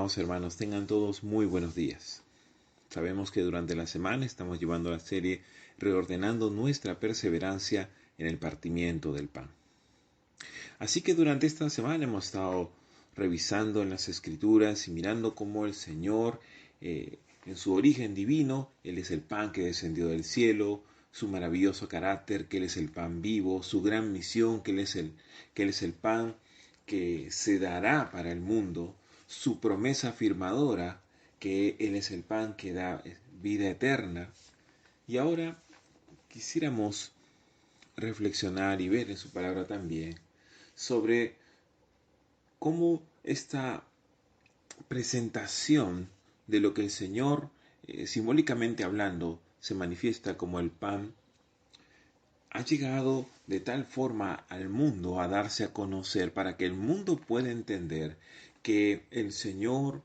amados hermanos, tengan todos muy buenos días. Sabemos que durante la semana estamos llevando la serie reordenando nuestra perseverancia en el partimiento del pan. Así que durante esta semana hemos estado revisando en las Escrituras y mirando cómo el Señor, en su origen divino, Él es el pan que descendió del cielo, su maravilloso carácter, que Él es el pan vivo, su gran misión, que Él es el pan que se dará para el mundo, su promesa afirmadora, que Él es el pan que da vida eterna. Y ahora quisiéramos reflexionar y ver en su palabra también sobre cómo esta presentación de lo que el Señor, simbólicamente hablando, se manifiesta como el pan, ha llegado de tal forma al mundo a darse a conocer para que el mundo pueda entender que el Señor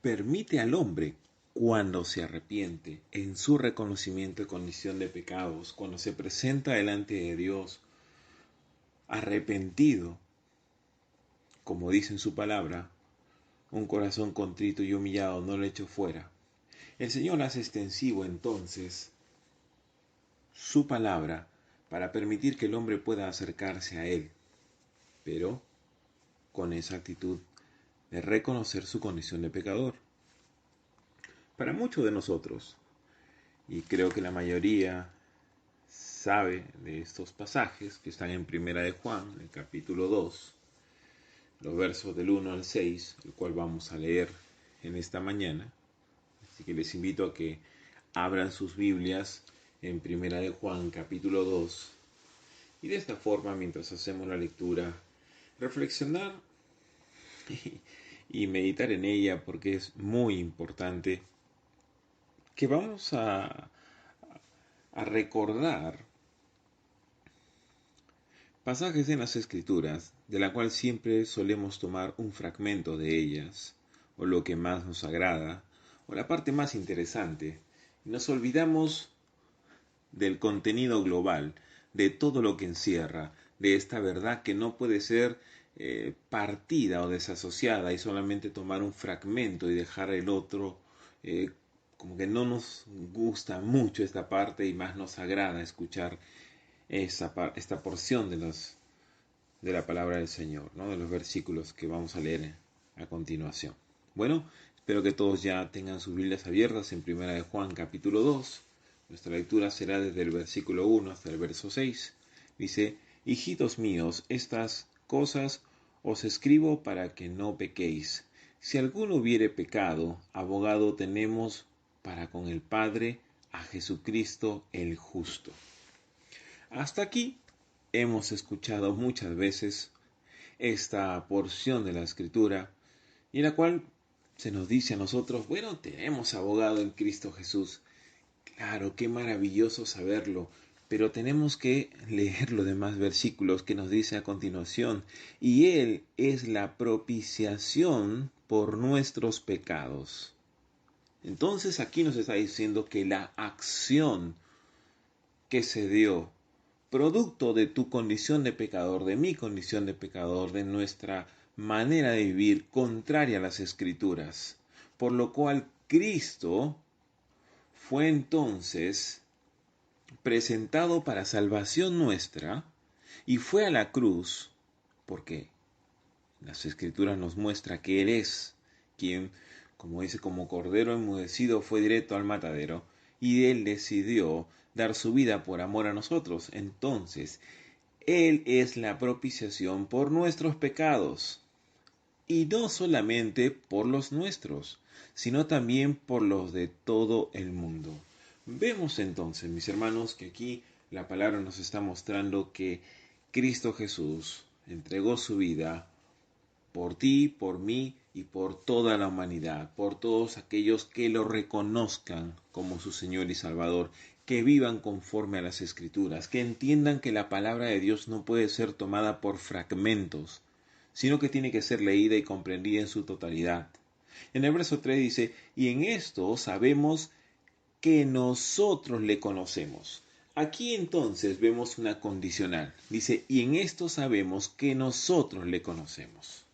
permite al hombre, cuando se arrepiente, en su reconocimiento de condición de pecados, cuando se presenta delante de Dios arrepentido, como dice en su palabra, un corazón contrito y humillado no lo echo fuera. El Señor hace extensivo entonces su palabra para permitir que el hombre pueda acercarse a Él, pero con esa actitud de reconocer su condición de pecador. Para muchos de nosotros, y creo que la mayoría sabe de estos pasajes que están en Primera de Juan, el capítulo 2, los versos del 1 al 6, el cual vamos a leer en esta mañana. Así que les invito a que abran sus Biblias en Primera de Juan, capítulo 2, y de esta forma, mientras hacemos la lectura, reflexionar y meditar en ella, porque es muy importante que vamos a recordar pasajes en las Escrituras, de la cual siempre solemos tomar un fragmento de ellas, o lo que más nos agrada, o la parte más interesante. Nos olvidamos del contenido global, de todo lo que encierra, de esta verdad que no puede ser partida o desasociada y solamente tomar un fragmento y dejar el otro, como que no nos gusta mucho esta parte y más nos agrada escuchar esta porción de la palabra del Señor, ¿no? De los versículos que vamos a leer a continuación. Bueno, espero que todos ya tengan sus Biblias abiertas en Primera de Juan capítulo 2. Nuestra lectura será desde el versículo 1 hasta el verso 6. Dice: Hijitos míos, estas cosas os escribo para que no pequéis. Si alguno hubiere pecado, abogado tenemos para con el Padre, a Jesucristo el justo. Hasta aquí hemos escuchado muchas veces esta porción de la Escritura, y en la cual se nos dice a nosotros, bueno, tenemos abogado en Cristo Jesús. Claro, qué maravilloso saberlo, pero tenemos que leer los demás versículos que nos dice a continuación, y Él es la propiciación por nuestros pecados. Entonces aquí nos está diciendo que la acción que se dio producto de tu condición de pecador, de mi condición de pecador, de nuestra manera de vivir contraria a las Escrituras, por lo cual Cristo fue entonces presentado para salvación nuestra y fue a la cruz, porque las Escrituras nos muestra que Él es quien, como dice, como cordero enmudecido fue directo al matadero, y Él decidió dar su vida por amor a nosotros. Entonces, Él es la propiciación por nuestros pecados, y no solamente por los nuestros, sino también por los de todo el mundo. Vemos entonces, mis hermanos, que aquí la palabra nos está mostrando que Cristo Jesús entregó su vida por ti, por mí y por toda la humanidad, por todos aquellos que lo reconozcan como su Señor y Salvador, que vivan conforme a las Escrituras, que entiendan que la palabra de Dios no puede ser tomada por fragmentos, sino que tiene que ser leída y comprendida en su totalidad. En el verso 3 dice, y en esto sabemos que nosotros le conocemos. Aquí entonces vemos una condicional. Dice, y en esto sabemos que nosotros le conocemos.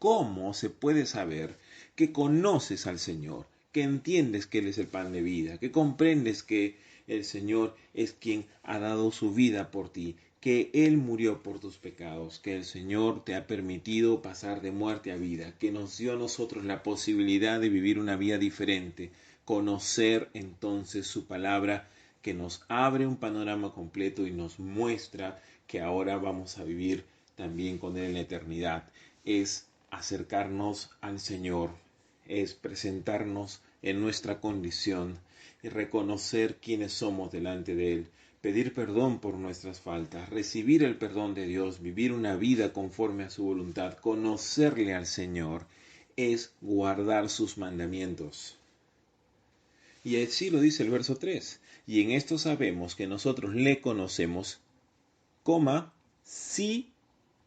¿cómo se puede saber que conoces al Señor, que entiendes que Él es el pan de vida, que comprendes que el Señor es quien ha dado su vida por ti, que Él murió por tus pecados, que el Señor te ha permitido pasar de muerte a vida, que nos dio a nosotros la posibilidad de vivir una vida diferente, conocer entonces su palabra que nos abre un panorama completo y nos muestra que ahora vamos a vivir también con Él en la eternidad. Es acercarnos al Señor, es presentarnos en nuestra condición y reconocer quiénes somos delante de Él, pedir perdón por nuestras faltas, recibir el perdón de Dios, vivir una vida conforme a su voluntad, conocerle al Señor, es guardar sus mandamientos. Y así lo dice el verso 3. Y en esto sabemos que nosotros le conocemos, si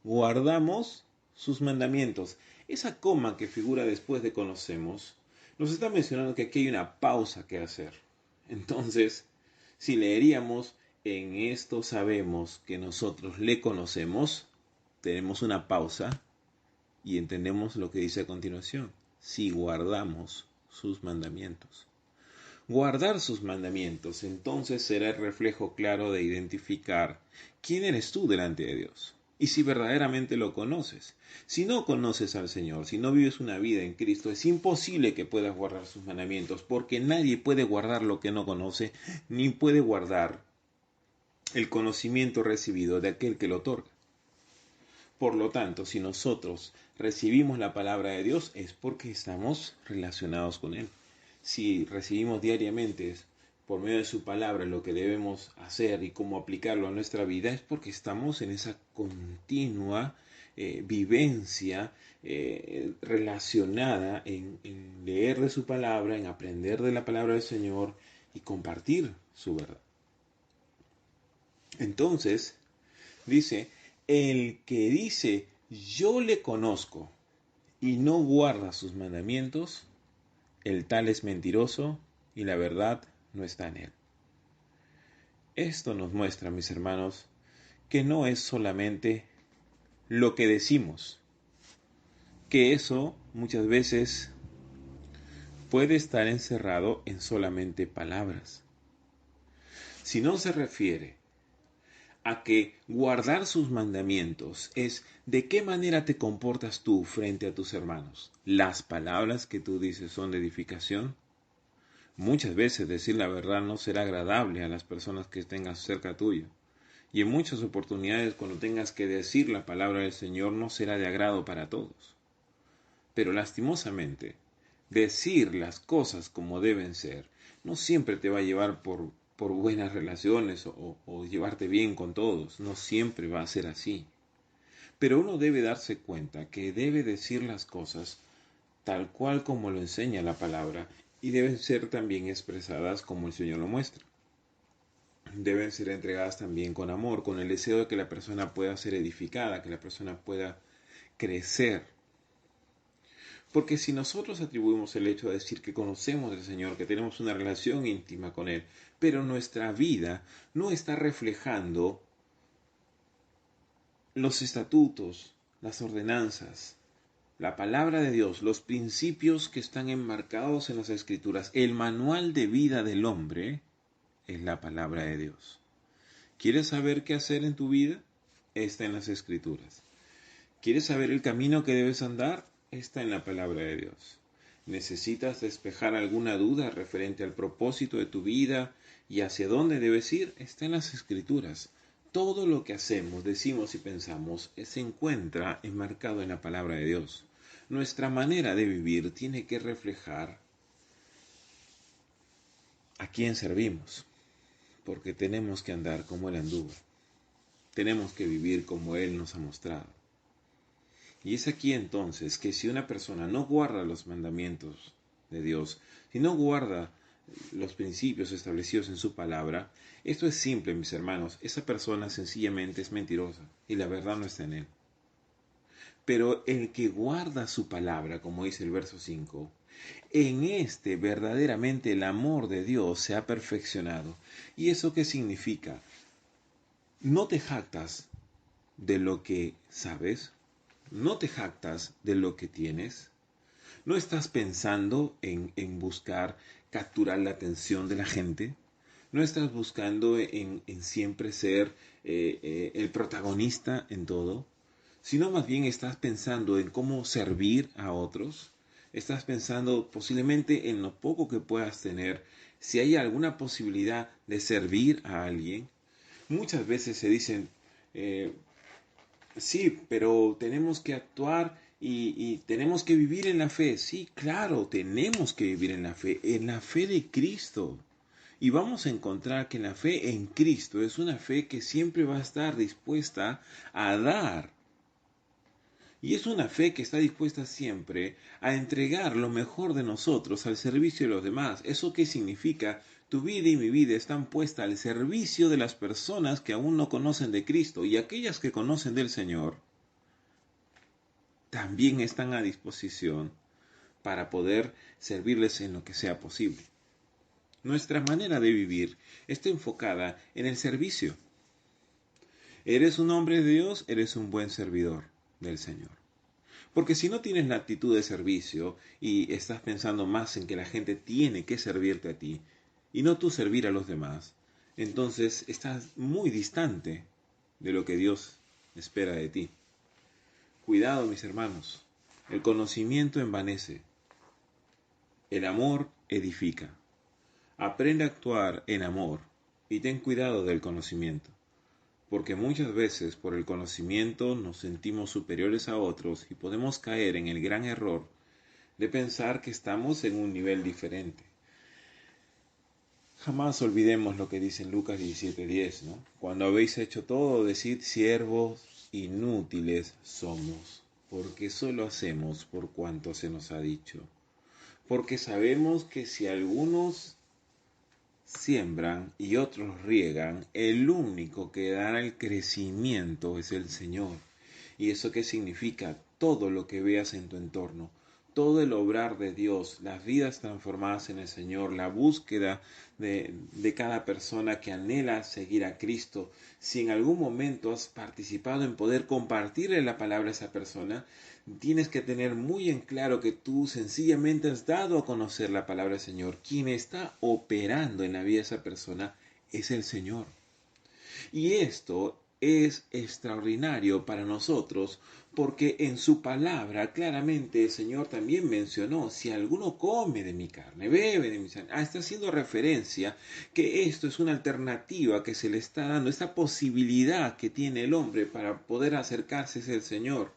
guardamos sus mandamientos. Esa coma que figura después de conocemos, nos está mencionando que aquí hay una pausa que hacer. Entonces, si leeríamos, en esto sabemos que nosotros le conocemos, tenemos una pausa y entendemos lo que dice a continuación. Si guardamos sus mandamientos. Guardar sus mandamientos entonces será el reflejo claro de identificar quién eres tú delante de Dios y si verdaderamente lo conoces. Si no conoces al Señor, si no vives una vida en Cristo, es imposible que puedas guardar sus mandamientos, porque nadie puede guardar lo que no conoce, ni puede guardar el conocimiento recibido de aquel que lo otorga. Por lo tanto, si nosotros recibimos la palabra de Dios, es porque estamos relacionados con Él. Si recibimos diariamente por medio de su palabra lo que debemos hacer y cómo aplicarlo a nuestra vida, es porque estamos en esa continua vivencia relacionada en leer de su palabra, en aprender de la palabra del Señor y compartir su verdad. Entonces, dice, el que dice yo le conozco y no guarda sus mandamientos, el tal es mentiroso y la verdad no está en él. Esto nos muestra, mis hermanos, que no es solamente lo que decimos, que eso muchas veces puede estar encerrado en solamente palabras, sino se refiere a que guardar sus mandamientos es de qué manera te comportas tú frente a tus hermanos. Las palabras que tú dices son de edificación. Muchas veces decir la verdad no será agradable a las personas que tengas cerca tuyo. Y en muchas oportunidades cuando tengas que decir la palabra del Señor no será de agrado para todos. Pero lastimosamente, decir las cosas como deben ser no siempre te va a llevar por buenas relaciones o llevarte bien con todos. No siempre va a ser así. Pero uno debe darse cuenta que debe decir las cosas tal cual como lo enseña la palabra y deben ser también expresadas como el Señor lo muestra. Deben ser entregadas también con amor, con el deseo de que la persona pueda ser edificada, que la persona pueda crecer. Porque si nosotros atribuimos el hecho de decir que conocemos al Señor, que tenemos una relación íntima con Él, pero nuestra vida no está reflejando los estatutos, las ordenanzas, la palabra de Dios, los principios que están enmarcados en las Escrituras, el manual de vida del hombre es la palabra de Dios. ¿Quieres saber qué hacer en tu vida? Está en las Escrituras. ¿Quieres saber el camino que debes andar? Está en la palabra de Dios. ¿Necesitas despejar alguna duda referente al propósito de tu vida y hacia dónde debes ir? Está en las Escrituras. Todo lo que hacemos, decimos y pensamos se encuentra enmarcado en la palabra de Dios. Nuestra manera de vivir tiene que reflejar a quién servimos, porque tenemos que andar como Él anduvo. Tenemos que vivir como Él nos ha mostrado. Y es aquí entonces que si una persona no guarda los mandamientos de Dios, si no guarda los principios establecidos en su palabra, esto es simple, mis hermanos, esa persona sencillamente es mentirosa y la verdad no está en él. Pero el que guarda su palabra, como dice el verso 5, en este verdaderamente el amor de Dios se ha perfeccionado. ¿Y eso qué significa? No te jactas de lo que sabes, ¿No te jactas de lo que tienes? ¿No estás pensando en buscar capturar la atención de la gente? ¿No estás buscando en siempre ser el protagonista en todo? Sino más bien estás pensando en cómo servir a otros. Estás pensando posiblemente en lo poco que puedas tener, si hay alguna posibilidad de servir a alguien. Muchas veces se dicen, eh, sí, pero tenemos que actuar y tenemos que vivir en la fe. Sí, claro, tenemos que vivir en la fe de Cristo. Y vamos a encontrar que la fe en Cristo es una fe que siempre va a estar dispuesta a dar. Y es una fe que está dispuesta siempre a entregar lo mejor de nosotros al servicio de los demás. ¿Eso qué significa? Tu vida y mi vida están puestas al servicio de las personas que aún no conocen de Cristo y aquellas que conocen del Señor también están a disposición para poder servirles en lo que sea posible. Nuestra manera de vivir está enfocada en el servicio. Eres un hombre de Dios, eres un buen servidor del Señor. Porque si no tienes la actitud de servicio y estás pensando más en que la gente tiene que servirte a ti y no tú servir a los demás, entonces estás muy distante de lo que Dios espera de ti. Cuidado, mis hermanos, el conocimiento envanece, el amor edifica. Aprende a actuar en amor y ten cuidado del conocimiento, porque muchas veces por el conocimiento nos sentimos superiores a otros y podemos caer en el gran error de pensar que estamos en un nivel diferente. Jamás olvidemos lo que dice en Lucas 17:10, ¿no? Cuando habéis hecho todo, decid siervos inútiles somos, porque solo hacemos por cuanto se nos ha dicho. Porque sabemos que si algunos siembran y otros riegan, el único que dará el crecimiento es el Señor. ¿Y eso qué significa? Todo lo que veas en tu entorno, todo el obrar de Dios, las vidas transformadas en el Señor, la búsqueda de cada persona que anhela seguir a Cristo. Si en algún momento has participado en poder compartirle la palabra a esa persona, tienes que tener muy en claro que tú sencillamente has dado a conocer la palabra del Señor. Quien está operando en la vida de esa persona es el Señor. Y esto es extraordinario para nosotros porque en su palabra claramente el Señor también mencionó, si alguno come de mi carne, bebe de mi sangre, está haciendo referencia que esto es una alternativa que se le está dando, esta posibilidad que tiene el hombre para poder acercarse al Señor.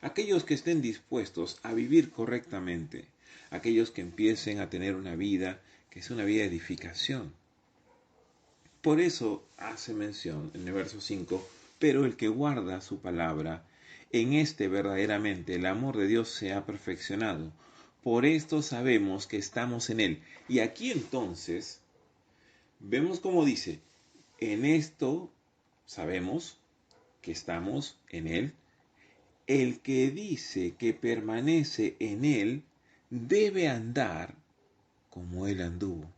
Aquellos que estén dispuestos a vivir correctamente, aquellos que empiecen a tener una vida que es una vida de edificación. Por eso hace mención en el verso 5, pero el que guarda su palabra, en este verdaderamente el amor de Dios se ha perfeccionado. Por esto sabemos que estamos en Él. Y aquí entonces vemos como dice, en esto sabemos que estamos en Él. El que dice que permanece en Él debe andar como Él anduvo.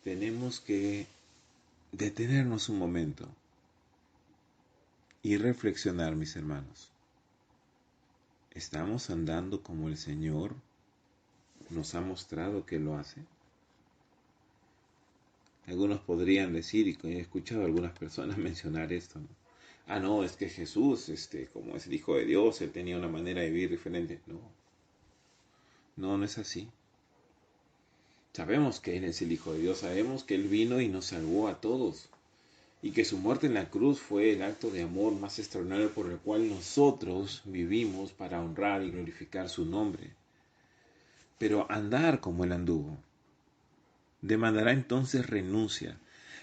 Tenemos que detenernos un momento y reflexionar, mis hermanos. ¿Estamos andando como el Señor nos ha mostrado que lo hace? Algunos podrían decir, y he escuchado a algunas personas mencionar esto, ¿no? Ah, no, es que Jesús, como es el Hijo de Dios, él tenía una manera de vivir diferente. No, no, no es así. Sabemos que Él es el Hijo de Dios, sabemos que Él vino y nos salvó a todos, y que su muerte en la cruz fue el acto de amor más extraordinario por el cual nosotros vivimos para honrar y glorificar su nombre. Pero andar como Él anduvo demandará entonces renuncia,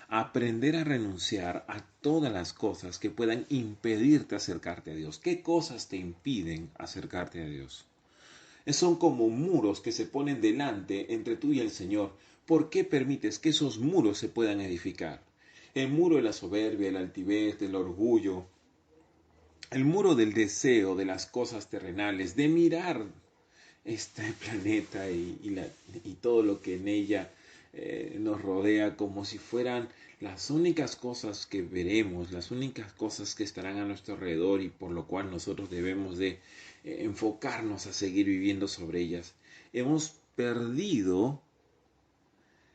aprender a renunciar a todas las cosas que puedan impedirte acercarte a Dios. ¿Qué cosas te impiden acercarte a Dios? Son como muros que se ponen delante entre tú y el Señor. ¿Por qué permites que esos muros se puedan edificar? El muro de la soberbia, el altivez, del orgullo, el muro del deseo de las cosas terrenales, de mirar este planeta y todo lo que en ella nos rodea como si fueran las únicas cosas que veremos, las únicas cosas que estarán a nuestro alrededor y por lo cual nosotros debemos de enfocarnos a seguir viviendo sobre ellas. Hemos perdido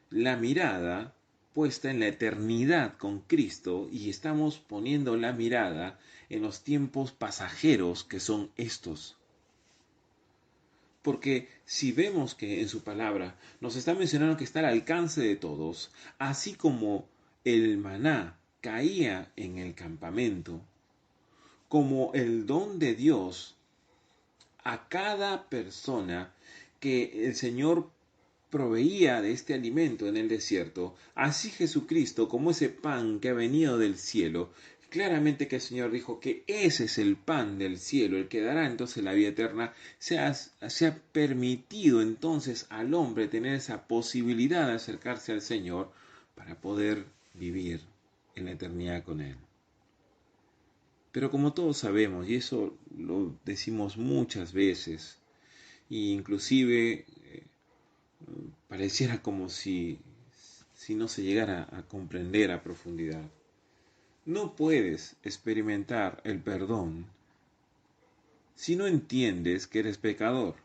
la mirada puesta en la eternidad con Cristo y estamos poniendo la mirada en los tiempos pasajeros que son estos. Porque si vemos que en su palabra nos está mencionando que está al alcance de todos, así como el maná caía en el campamento, como el don de Dios a cada persona que el Señor proveía de este alimento en el desierto, así Jesucristo, como ese pan que ha venido del cielo, claramente que el Señor dijo que ese es el pan del cielo, el que dará entonces la vida eterna, se ha permitido entonces al hombre tener esa posibilidad de acercarse al Señor para poder vivir en la eternidad con Él. Pero como todos sabemos, y eso lo decimos muchas veces, e inclusive pareciera como si no se llegara a comprender a profundidad. No puedes experimentar el perdón si no entiendes que eres pecador.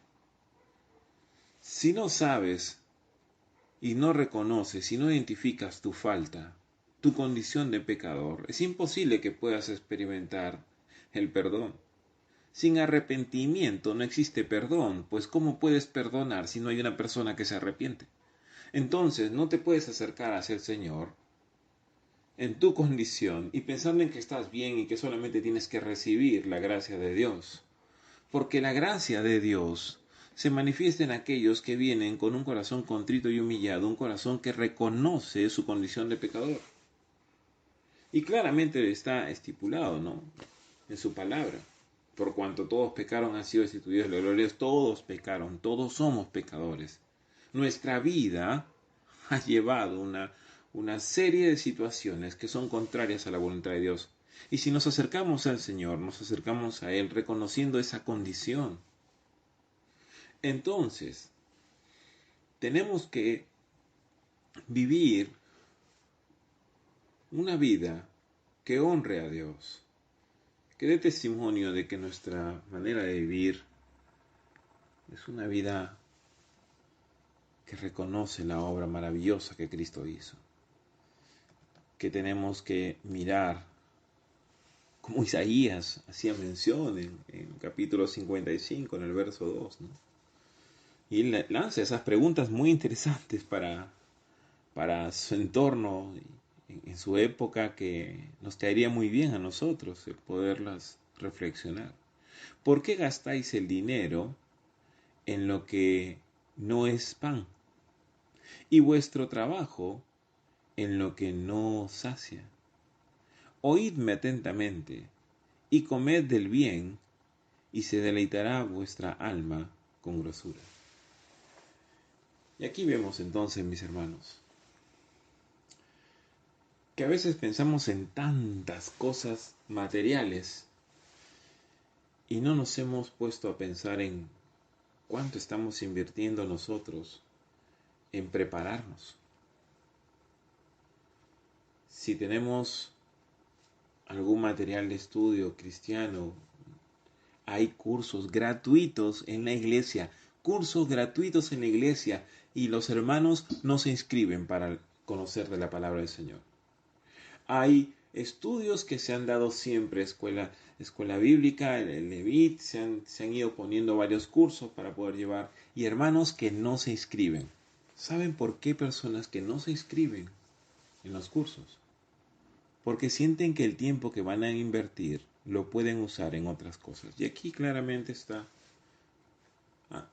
Si no sabes y no reconoces, si no identificas tu falta, tu condición de pecador, es imposible que puedas experimentar el perdón. Sin arrepentimiento no existe perdón, pues ¿cómo puedes perdonar si no hay una persona que se arrepiente? Entonces no te puedes acercar hacia el Señor en tu condición y pensando en que estás bien y que solamente tienes que recibir la gracia de Dios. Porque la gracia de Dios se manifiesta en aquellos que vienen con un corazón contrito y humillado, un corazón que reconoce su condición de pecador. Y claramente está estipulado, ¿no? En su palabra. Por cuanto todos pecaron, han sido destituidos de la gloria de Dios. Todos pecaron, todos somos pecadores. Nuestra vida ha llevado una serie de situaciones que son contrarias a la voluntad de Dios. Y si nos acercamos al Señor, nos acercamos a Él reconociendo esa condición. Entonces, tenemos que vivir una vida que honre a Dios, que dé testimonio de que nuestra manera de vivir es una vida que reconoce la obra maravillosa que Cristo hizo, que tenemos que mirar, como Isaías hacía mención en capítulo 55, en el verso 2, ¿no? Y él lanza esas preguntas muy interesantes para su entorno, en su época, que nos caería muy bien a nosotros el poderlas reflexionar. ¿Por qué gastáis el dinero en lo que no es pan? Y vuestro trabajo en lo que no sacia. Oídme atentamente, y comed del bien, y se deleitará vuestra alma con grosura. Y aquí vemos entonces, mis hermanos, que a veces pensamos en tantas cosas materiales y no nos hemos puesto a pensar en cuánto estamos invirtiendo nosotros en prepararnos. Si tenemos algún material de estudio cristiano, hay cursos gratuitos en la iglesia, y los hermanos no se inscriben para conocer de la palabra del Señor. Hay estudios que se han dado siempre, escuela bíblica, el Levit, se han ido poniendo varios cursos para poder llevar, y hermanos que no se inscriben. ¿Saben por qué personas que no se inscriben en los cursos? Porque sienten que el tiempo que van a invertir lo pueden usar en otras cosas. Y aquí claramente está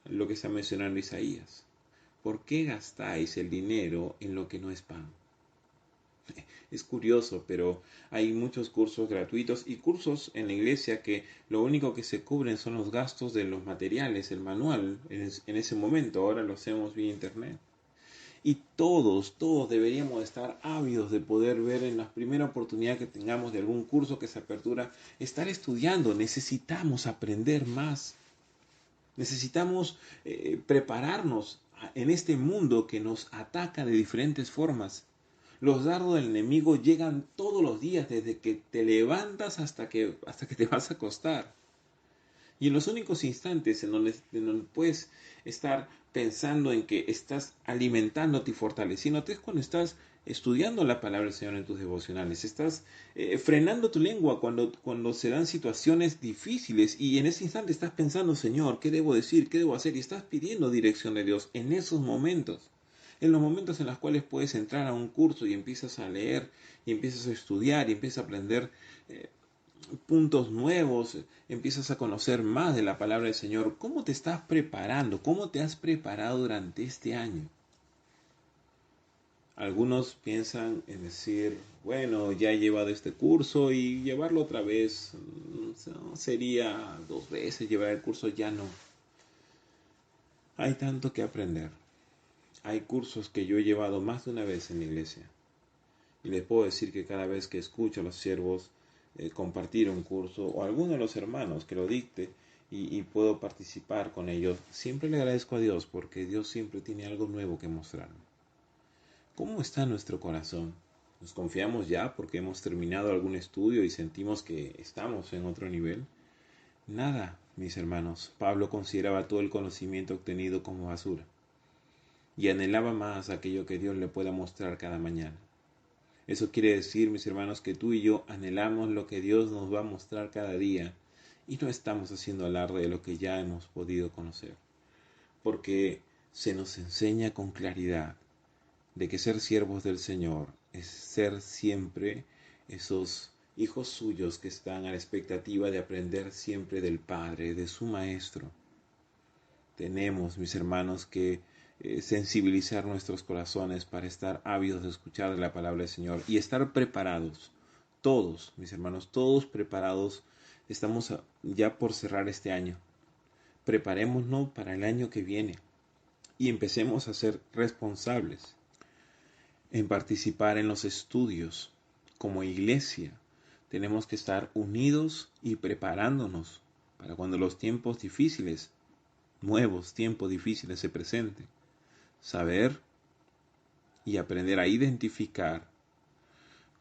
lo que está mencionando Isaías. ¿Por qué gastáis el dinero en lo que no es pan? Es curioso, pero hay muchos cursos gratuitos y cursos en la iglesia que lo único que se cubren son los gastos de los materiales, el manual en ese momento. Ahora lo hacemos vía internet. Y todos deberíamos estar ávidos de poder ver en la primera oportunidad que tengamos de algún curso que se apertura, estar estudiando. Necesitamos aprender más. Necesitamos prepararnos en este mundo que nos ataca de diferentes formas. Los dardos del enemigo llegan todos los días, desde que te levantas hasta que te vas a acostar. Y en los únicos instantes en donde puedes estar pensando en que estás alimentándote y fortaleciéndote es cuando estás estudiando la palabra del Señor en tus devocionales. Estás frenando tu lengua cuando se dan situaciones difíciles y en ese instante estás pensando, Señor, ¿qué debo decir? ¿Qué debo hacer? Y estás pidiendo dirección de Dios en esos momentos. En los momentos en los cuales puedes entrar a un curso y empiezas a leer y empiezas a estudiar y empiezas a aprender puntos nuevos, empiezas a conocer más de la palabra del Señor. ¿Cómo te estás preparando? ¿Cómo te has preparado durante este año? Algunos piensan en decir, bueno, ya he llevado este curso y llevarlo otra vez sería 2 veces llevar el curso, ya no. Hay tanto que aprender. Hay cursos que yo he llevado más de una vez en la iglesia. Y les puedo decir que cada vez que escucho a los siervos compartir un curso o a alguno de los hermanos que lo dicte y puedo participar con ellos, siempre le agradezco a Dios porque Dios siempre tiene algo nuevo que mostrarme. ¿Cómo está nuestro corazón? ¿Nos confiamos ya porque hemos terminado algún estudio y sentimos que estamos en otro nivel? Nada, mis hermanos. Pablo consideraba todo el conocimiento obtenido como basura y anhelaba más aquello que Dios le pueda mostrar cada mañana. Eso quiere decir, mis hermanos, que tú y yo anhelamos lo que Dios nos va a mostrar cada día y no estamos haciendo alarde de lo que ya hemos podido conocer, porque se nos enseña con claridad de que ser siervos del Señor es ser siempre esos hijos suyos que están a la expectativa de aprender siempre del Padre, de su Maestro. Tenemos, mis hermanos, que sensibilizar nuestros corazones para estar ávidos de escuchar de la palabra del Señor y estar preparados. Todos, mis hermanos, todos preparados. Estamos ya por cerrar este año. Preparémonos para el año que viene y empecemos a ser responsables en participar en los estudios. Como iglesia, tenemos que estar unidos y preparándonos para cuando los tiempos difíciles, nuevos tiempos difíciles se presenten. Saber y aprender a identificar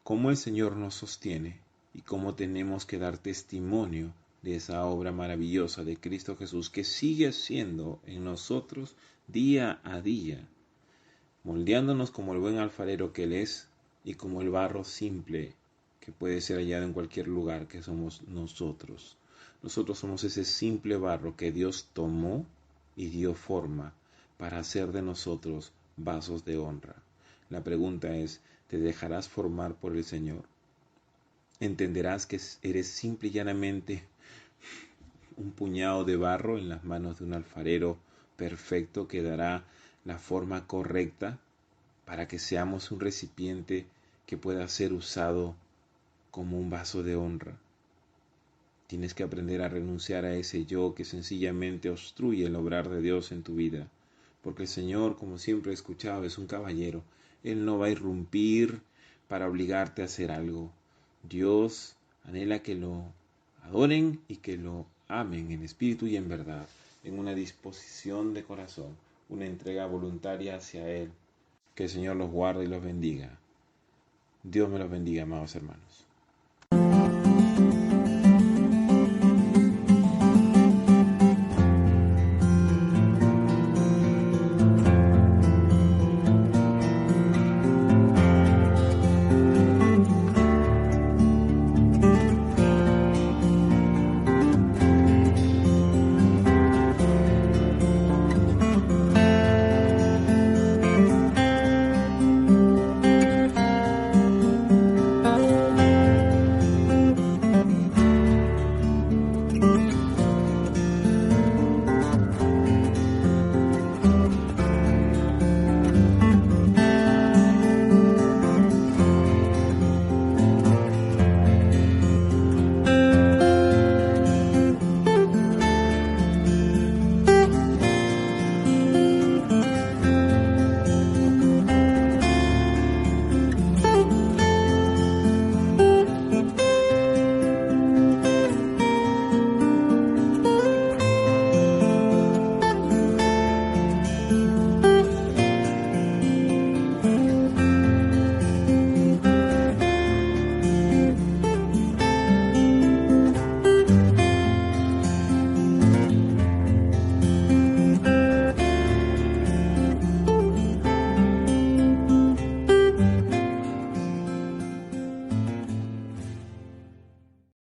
cómo el Señor nos sostiene y cómo tenemos que dar testimonio de esa obra maravillosa de Cristo Jesús que sigue haciendo en nosotros día a día, moldeándonos como el buen alfarero que Él es y como el barro simple que puede ser hallado en cualquier lugar que somos nosotros. Nosotros somos ese simple barro que Dios tomó y dio forma para hacer de nosotros vasos de honra. La pregunta es, ¿te dejarás formar por el Señor? ¿Entenderás que eres simple y llanamente un puñado de barro en las manos de un alfarero perfecto que dará la forma correcta para que seamos un recipiente que pueda ser usado como un vaso de honra? Tienes que aprender a renunciar a ese yo que sencillamente obstruye el obrar de Dios en tu vida. Porque el Señor, como siempre he escuchado, es un caballero. Él no va a irrumpir para obligarte a hacer algo. Dios anhela que lo adoren y que lo amen en espíritu y en verdad, en una disposición de corazón, una entrega voluntaria hacia Él. Que el Señor los guarde y los bendiga. Dios me los bendiga, amados hermanos.